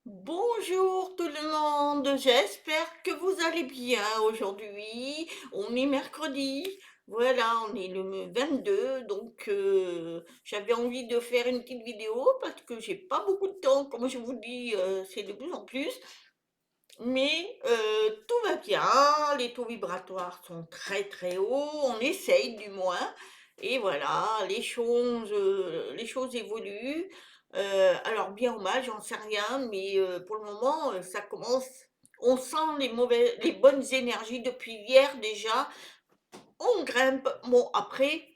Bonjour tout le monde, j'espère que vous allez bien aujourd'hui. On est mercredi, voilà, on est le 22, donc j'avais envie de faire une petite vidéo parce que j'ai pas beaucoup de temps, comme je vous dis, c'est de plus en plus. Mais tout va bien, les taux vibratoires sont très très hauts, on essaye du moins. Et voilà, les choses évoluent. Alors bien ou mal, j'en sais rien, mais pour le moment, ça commence. On sent les bonnes énergies depuis hier déjà. On grimpe. Bon, après,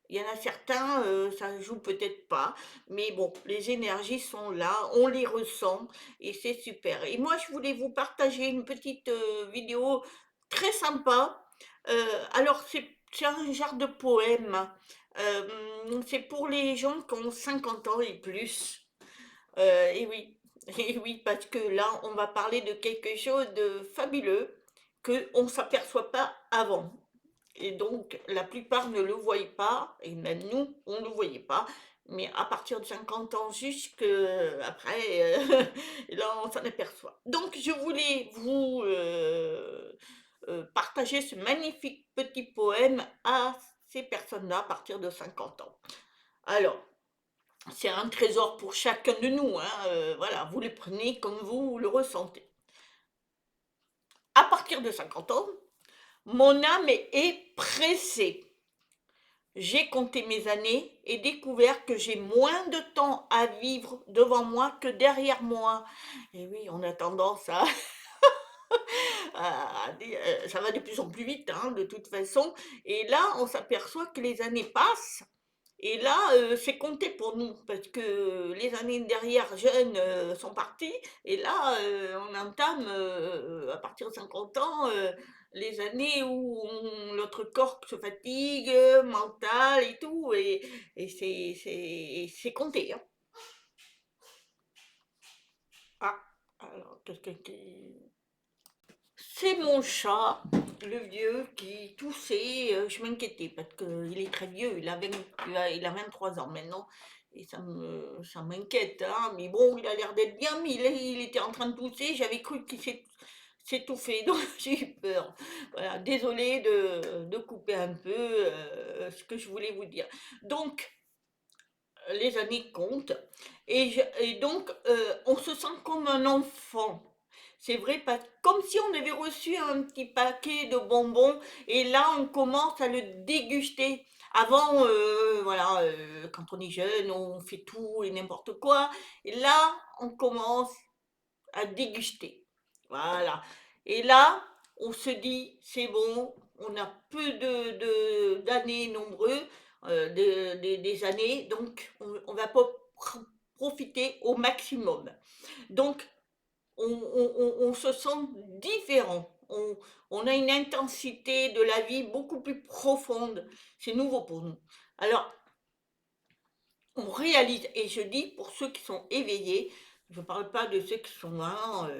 il y en a certains, ça joue peut-être pas, mais bon, les énergies sont là, on les ressent et c'est super. Et moi, je voulais vous partager une petite vidéo très sympa. Alors, c'est un genre de poème. C'est pour les gens qui ont 50 ans et plus. Et oui, et oui, parce que là, on va parler de quelque chose de fabuleux que on s'aperçoit pas avant. Et donc, la plupart ne le voyaient pas, et même nous, on ne le voyait pas. Mais à partir de 50 ans jusqu'après, là, on s'en aperçoit. Donc, je voulais vous partager ce magnifique petit poème à ces personnes-là à partir de 50 ans. Alors, c'est un trésor pour chacun de nous, hein, voilà, vous le prenez comme vous le ressentez. À partir de 50 ans, mon âme est pressée. J'ai compté mes années et découvert que j'ai moins de temps à vivre devant moi que derrière moi. Et oui, on a tendance à, ça va de plus en plus vite, hein, de toute façon. Et là, on s'aperçoit que les années passent. Et là, c'est compté pour nous parce que les années derrière jeunes sont parties. Et là, on entame à partir de 50 ans les années où notre corps se fatigue, mental et tout. Et c'est compté, hein. Ah, alors, quelqu'un qui. C'est mon chat, le vieux, qui toussait. Je m'inquiétais parce qu'il est très vieux, il a 23 ans maintenant. Et ça m'inquiète, hein. Mais bon, il a l'air d'être bien, mais il était en train de tousser. J'avais cru qu'il s'étouffait, donc j'ai eu peur. Voilà, désolée de couper un peu ce que je voulais vous dire. Donc, les années comptent. Et donc, on se sent comme un enfant. C'est vrai, comme si on avait reçu un petit paquet de bonbons et là, on commence à le déguster. Avant, voilà, quand on est jeune, on fait tout et n'importe quoi. Et là, on commence à déguster. Voilà. Et là, on se dit, c'est bon, on a peu d'années nombreux, des années, donc on va pas profiter au maximum. Donc, on se sent différent. On a une intensité de la vie beaucoup plus profonde. C'est nouveau pour nous. Alors, on réalise, et je dis pour ceux qui sont éveillés, je ne parle pas de ceux qui sont hein,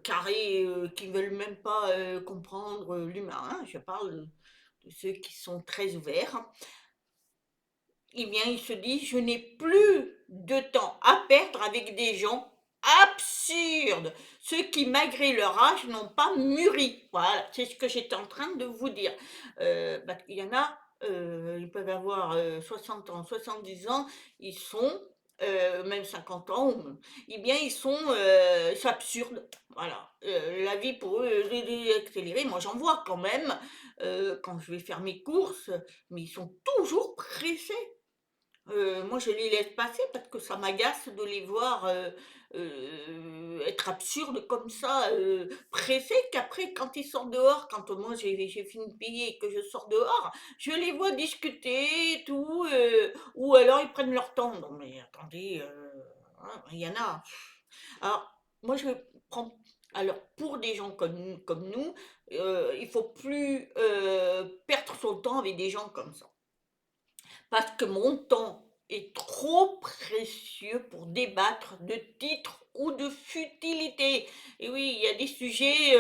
carrés, qui ne veulent même pas comprendre l'humain, hein, je parle de ceux qui sont très ouverts. Eh bien, il se dit, je n'ai plus de temps à perdre avec des gens absurdes, ceux qui, malgré leur âge, n'ont pas mûri. Voilà, c'est ce que j'étais en train de vous dire. Parce qu'il y en a, ils peuvent avoir 60 ans, 70 ans, ils sont, même 50 ans, eh bien, c'est absurde. Voilà, la vie pour eux est accélérée. Moi, j'en vois quand même quand je vais faire mes courses, mais ils sont toujours pressés. Moi, je les laisse passer parce que ça m'agace de les voir, être absurdes comme ça, pressés, qu'après quand ils sortent dehors, quand moi j'ai fini de payer et que je sors dehors, je les vois discuter et tout, ou alors ils prennent leur temps. Non mais attendez, hein, il y en a. Alors, moi je prends alors pour des gens comme nous, il faut plus, perdre son temps avec des gens comme ça. Parce que mon temps est trop précieux pour débattre de titres ou de futilités. Et oui, il y a des sujets,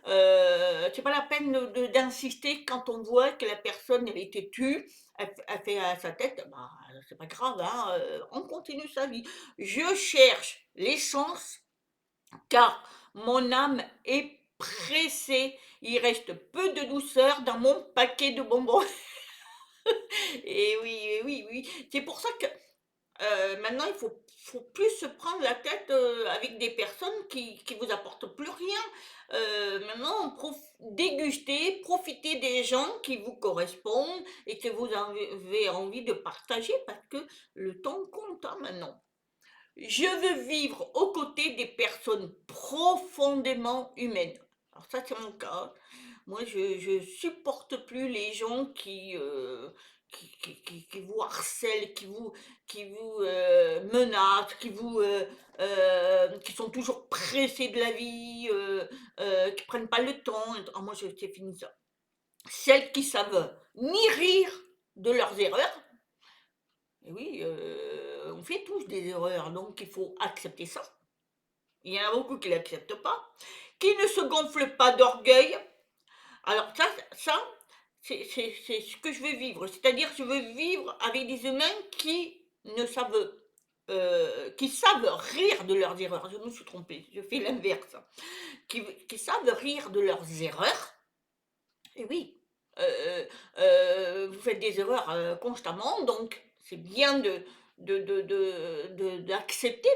c'est pas la peine d'insister quand on voit que la personne elle est têtue, elle fait à sa tête, bah, c'est pas grave, hein, on continue sa vie. Je cherche l'essence car mon âme est pressée, il reste peu de douceur dans mon paquet de bonbons. Et oui, oui. C'est pour ça que maintenant, faut plus se prendre la tête avec des personnes qui vous apportent plus rien. Maintenant, dégustez, profitez des gens qui vous correspondent et que vous avez envie de partager parce que le temps compte hein, maintenant. Je veux vivre aux côtés des personnes profondément humaines. Alors ça, c'est mon cas. Moi, je supporte plus les gens qui vous harcèlent, qui vous menacent, qui sont toujours pressés de la vie, qui prennent pas le temps. Ah, moi, c'est fini ça. Celles qui savent ni rire de leurs erreurs, et oui, on fait tous des erreurs, donc il faut accepter ça. Il y en a beaucoup qui ne l'acceptent pas, qui ne se gonflent pas d'orgueil. Alors ça c'est ce que je veux vivre. C'est-à-dire que je veux vivre avec des humains qui savent rire de leurs erreurs. Je me suis trompée, je fais l'inverse. Qui savent rire de leurs erreurs. Et oui, vous faites des erreurs constamment, donc c'est bien d'accepter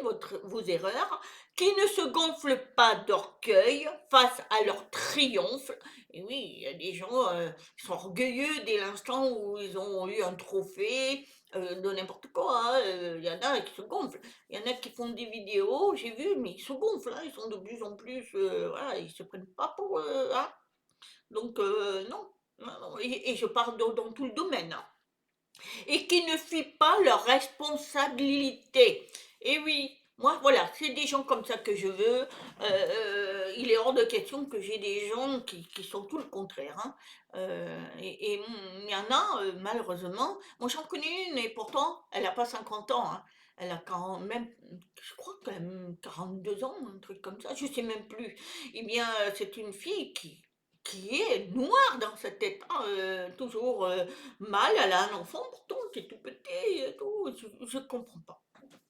vos erreurs, qui ne se gonflent pas d'orgueil face à leur triomphe. Et oui, il y a des gens qui sont orgueilleux dès l'instant où ils ont eu un trophée. De n'importe quoi, hein, il y en a qui se gonflent, il y en a qui font des vidéos, j'ai vu, mais ils se gonflent, hein, ils sont de plus en plus, voilà, ils se prennent pas pour, hein, donc non, non, non, et je parle dans tout le domaine, hein. Et qui ne fuient pas leurs responsabilités. Et oui, moi voilà, c'est des gens comme ça que je veux. Il est hors de question que j'ai des gens qui sont tout le contraire, hein. Il y en a, malheureusement, moi j'en connais une et pourtant elle n'a pas 50 ans, hein. Elle a quand même, je crois qu'elle a même 42 ans, un truc comme ça, je sais même plus. Eh bien, c'est une fille qui est noire dans sa tête, hein, toujours mal, elle a un enfant pourtant qui est tout petit et tout, je comprends pas.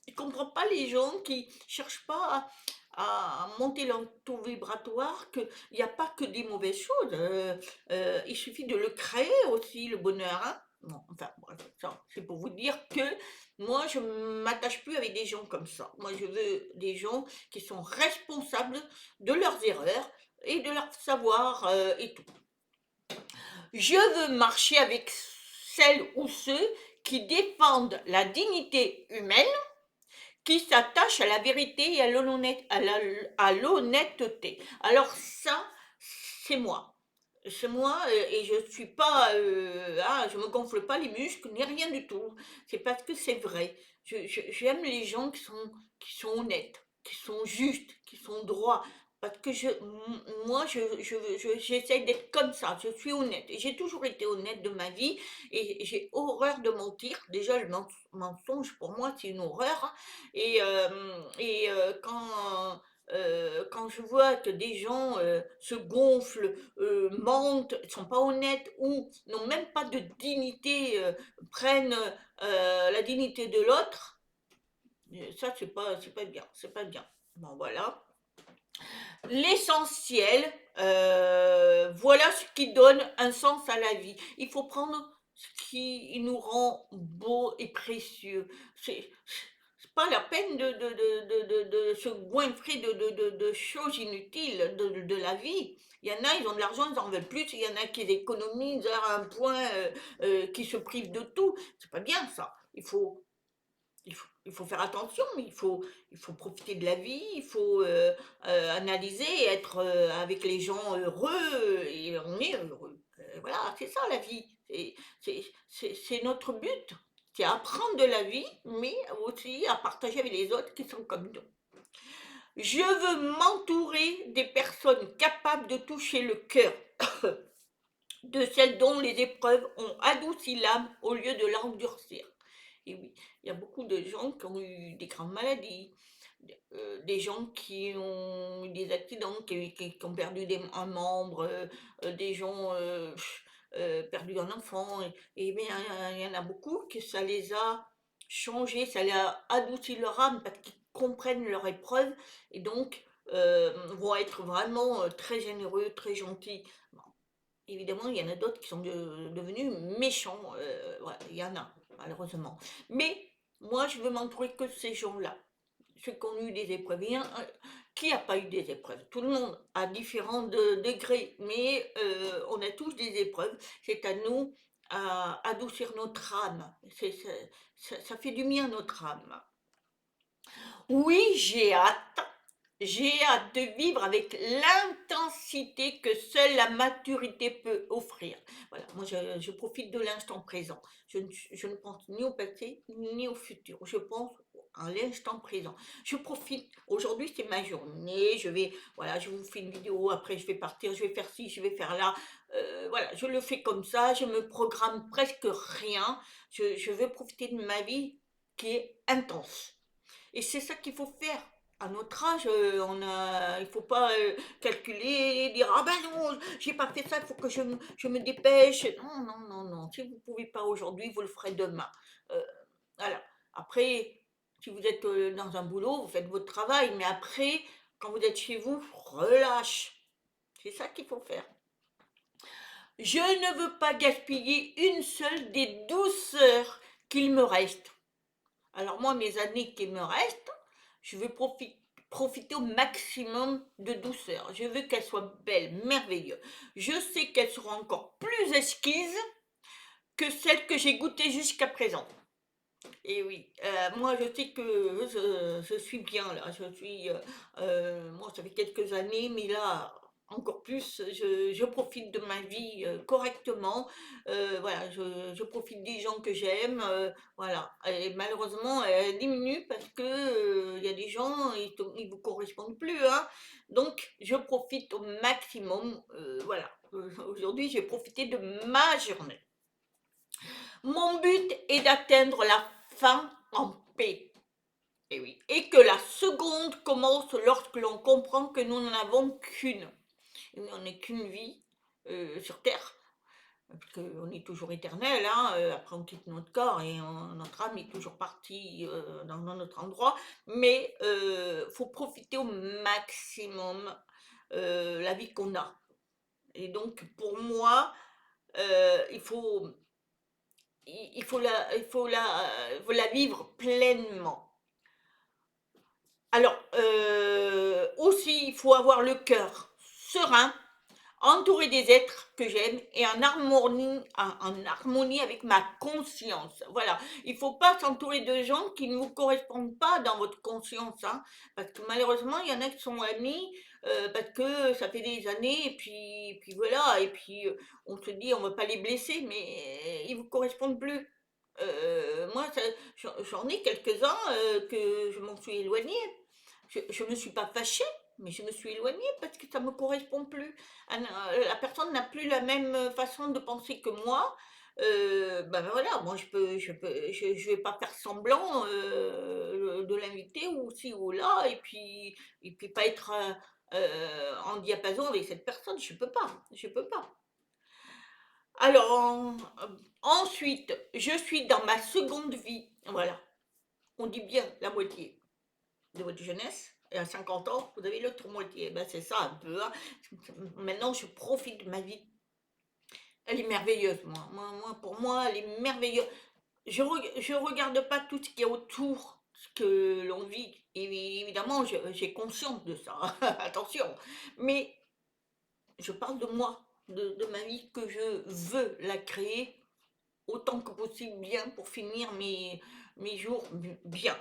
Je comprends pas les gens qui cherchent pas à monter leur taux vibratoire, qu'il n'y a pas que des mauvaises choses, il suffit de le créer aussi, le bonheur, hein. Bon, enfin, bref, ça, c'est pour vous dire que moi, je m'attache plus avec des gens comme ça. Moi, je veux des gens qui sont responsables de leurs erreurs et de leur savoir et tout. Je veux marcher avec celles ou ceux qui défendent la dignité humaine, qui s'attachent à la vérité et à l'honnêteté. Alors ça, c'est moi. C'est moi et je suis pas, je me gonfle pas les muscles ni rien du tout. C'est parce que c'est vrai. J'aime les gens qui sont honnêtes, qui sont justes, qui sont droits. Parce que moi, j'essaie d'être comme ça. Je suis honnête. Et j'ai toujours été honnête de ma vie. Et j'ai horreur de mentir. Déjà, le mensonge, pour moi, c'est une horreur, hein. Quand je vois que des gens se gonflent, mentent, ne sont pas honnêtes ou n'ont même pas de dignité, prennent la dignité de l'autre, ça c'est pas bien, c'est pas bien. Bon voilà. L'essentiel, voilà ce qui donne un sens à la vie. Il faut prendre ce qui nous rend beau et précieux. C'est pas la peine de se goinfrer de choses inutiles de la vie. Il y en a, ils ont de l'argent, ils en veulent plus. Il y en a qui économisent à un point qui se privent de tout. C'est pas bien ça. Il faut faire attention, il faut profiter de la vie, il faut analyser, être avec les gens heureux, et on est heureux. Voilà, c'est ça la vie. C'est notre but. C'est apprendre de la vie, mais aussi à partager avec les autres qui sont comme nous. Je veux m'entourer des personnes capables de toucher le cœur, de celles dont les épreuves ont adouci l'âme au lieu de l'endurcir. Et oui, il y a beaucoup de gens qui ont eu des grandes maladies, des gens qui ont eu des accidents, qui ont perdu un membre, des gens perdu un enfant. Et bien, il y en a beaucoup que ça les a changés, ça les a adouci leur âme parce qu'ils comprennent leur épreuve et donc vont être vraiment très généreux, très gentils. Bon, évidemment, il y en a d'autres qui sont devenus méchants, voilà, il y en a, malheureusement. Mais moi, je veux m'entourer que de ces gens-là, ceux qui ont eu des épreuves. Qui n'a pas eu des épreuves? Tout le monde a différents degrés, mais on a tous des épreuves. C'est à nous à adoucir notre âme. Ça fait du bien à notre âme. Oui, j'ai hâte. J'ai hâte de vivre avec l'intensité que seule la maturité peut offrir. Voilà, moi je profite de l'instant présent. Je ne pense ni au passé ni au futur. Je pense à l'instant présent. Je profite. Aujourd'hui c'est ma journée. Voilà, je vous fais une vidéo. Après je vais partir. Je vais faire ci, je vais faire là. Voilà, je le fais comme ça. Je me programme presque rien. Je veux profiter de ma vie qui est intense. Et c'est ça qu'il faut faire. À notre âge, il faut pas calculer, dire ah ben non, j'ai pas fait ça, il faut que je me dépêche. Non, non, non, non. Si vous pouvez pas aujourd'hui, vous le ferez demain. Euh, voilà. Après, si vous êtes dans un boulot, vous faites votre travail, mais après, quand vous êtes chez vous, relâche. C'est ça qu'il faut faire. Je ne veux pas gaspiller une seule des douceurs qu'il me reste. Alors moi, mes années qui me restent, je veux profiter au maximum de douceur. Je veux qu'elles soient belles, merveilleuses. Je sais qu'elles seront encore plus exquises que celles que j'ai goûtées jusqu'à présent. Et oui, moi je sais que je suis bien là. Moi ça fait quelques années, mais là encore plus, je profite de ma vie correctement. Voilà, je profite des gens que j'aime. Voilà. Et malheureusement, elle diminue parce que il y a des gens, ils vous correspondent plus, hein. Donc je profite au maximum. Voilà. Aujourd'hui, j'ai profité de ma journée. Mon but est d'atteindre la fin en paix. Et oui. Et que la seconde commence lorsque l'on comprend que nous n'en avons qu'une. Et oui, on n'est qu'une vie sur Terre. Parce qu'on est toujours éternel, hein, après on quitte notre corps et notre âme est toujours partie dans un autre endroit. Mais faut profiter au maximum la vie qu'on a. Et donc pour moi, il faut faut la vivre pleinement. Alors, aussi, il faut avoir le cœur serein, entouré des êtres que j'aime et en harmonie avec ma conscience. Voilà, il ne faut pas s'entourer de gens qui ne vous correspondent pas dans votre conscience, hein, parce que malheureusement, il y en a qui sont amis parce que ça fait des années puis voilà, et puis on se dit on ne va pas les blesser, mais ils ne vous correspondent plus. Moi, j'en ai quelques-uns que je m'en suis éloignée. Je me suis pas fâchée, mais je me suis éloignée parce que ça me correspond plus. La personne n'a plus la même façon de penser que moi. Ben voilà, moi je vais pas faire semblant de l'inviter ou ci ou là et puis pas être en diapason avec cette personne. Je peux pas. Alors ensuite, je suis dans ma seconde vie. Voilà, on dit bien la moitié de votre jeunesse. Et à 50 ans, vous avez l'autre moitié. Ben, c'est ça un peu, hein. Maintenant, je profite de ma vie. Elle est merveilleuse, pour moi, elle est merveilleuse. Je regarde pas tout ce qu'il y a autour, ce que l'on vit. Et évidemment, j'ai conscience de ça. Attention. Mais je parle de moi, de ma vie que je veux la créer autant que possible bien pour finir mes jours bien.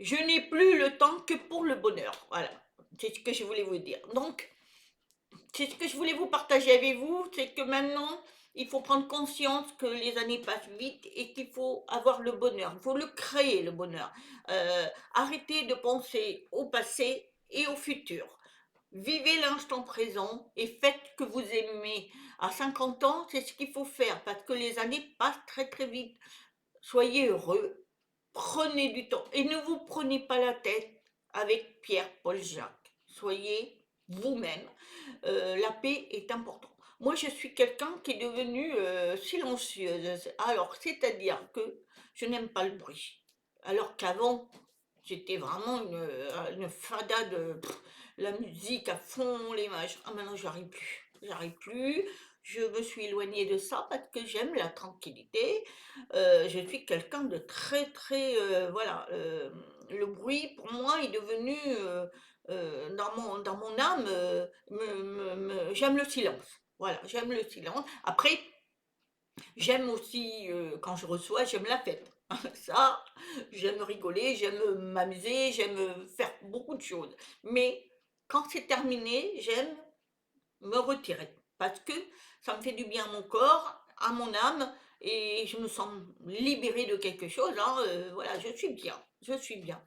Je n'ai plus le temps que pour le bonheur. Voilà, c'est ce que je voulais vous dire. Donc, c'est ce que je voulais vous partager avec vous, c'est que maintenant, il faut prendre conscience que les années passent vite et qu'il faut avoir le bonheur. Il faut le créer, le bonheur. Arrêtez de penser au passé et au futur. Vivez l'instant présent et faites ce que vous aimez. À 50 ans, c'est ce qu'il faut faire parce que les années passent très très vite. Soyez heureux, prenez du temps et ne vous prenez pas la tête avec Pierre, Paul, Jacques. Soyez vous-même. La paix est importante. Moi, je suis quelqu'un qui est devenu silencieuse. Alors, c'est-à-dire que je n'aime pas le bruit. Alors qu'avant, J'étais vraiment une fada de la musique à fond, les machins. Ah, maintenant, j'arrive plus. J'arrive plus. Je me suis éloignée de ça parce que j'aime la tranquillité. Je suis quelqu'un de très, très, voilà, le bruit pour moi est devenu dans mon âme, j'aime le silence. Voilà, j'aime le silence. Après, j'aime aussi, quand je reçois, j'aime la fête. Ça, j'aime rigoler, j'aime m'amuser, j'aime faire beaucoup de choses. Mais quand c'est terminé, j'aime me retirer parce que ça me fait du bien à mon corps, à mon âme et je me sens libérée de quelque chose, hein, voilà, je suis bien, je suis bien.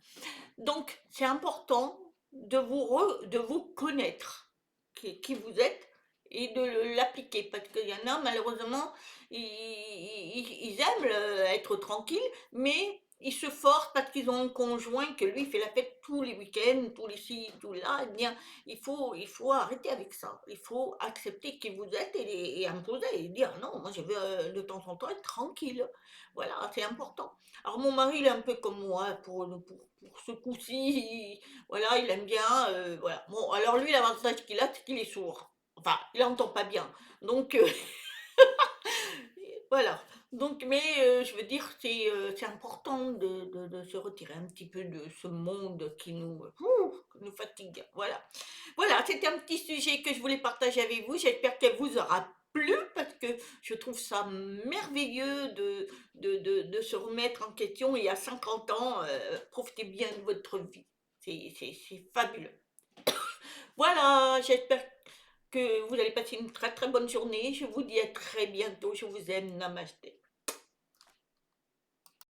Donc c'est important de vous connaître, qui vous êtes et de l'appliquer parce qu'il y en a malheureusement, ils aiment être tranquilles, mais ils se forcent parce qu'ils ont un conjoint que lui fait la fête tous les week-ends, tous les ci, tous là. Eh bien, il faut arrêter avec ça. Il faut accepter qui vous êtes et imposer et dire non, moi je veux de temps en temps être tranquille. Voilà, c'est important. Alors mon mari, il est un peu comme moi pour ce coup-ci, voilà, il aime bien, voilà. Bon, alors lui, l'avantage qu'il a, c'est qu'il est sourd. Enfin, il entend pas bien. Donc, voilà. Donc, mais je veux dire, c'est important de se retirer un petit peu de ce monde qui nous fatigue. Voilà. Voilà, c'était un petit sujet que je voulais partager avec vous. J'espère qu'elle vous aura plu parce que je trouve ça merveilleux de se remettre en question. Il y a 50 ans, profitez bien de votre vie. C'est fabuleux. Voilà, j'espère que vous allez passer une très très bonne journée. Je vous dis à très bientôt. Je vous aime. Namasté.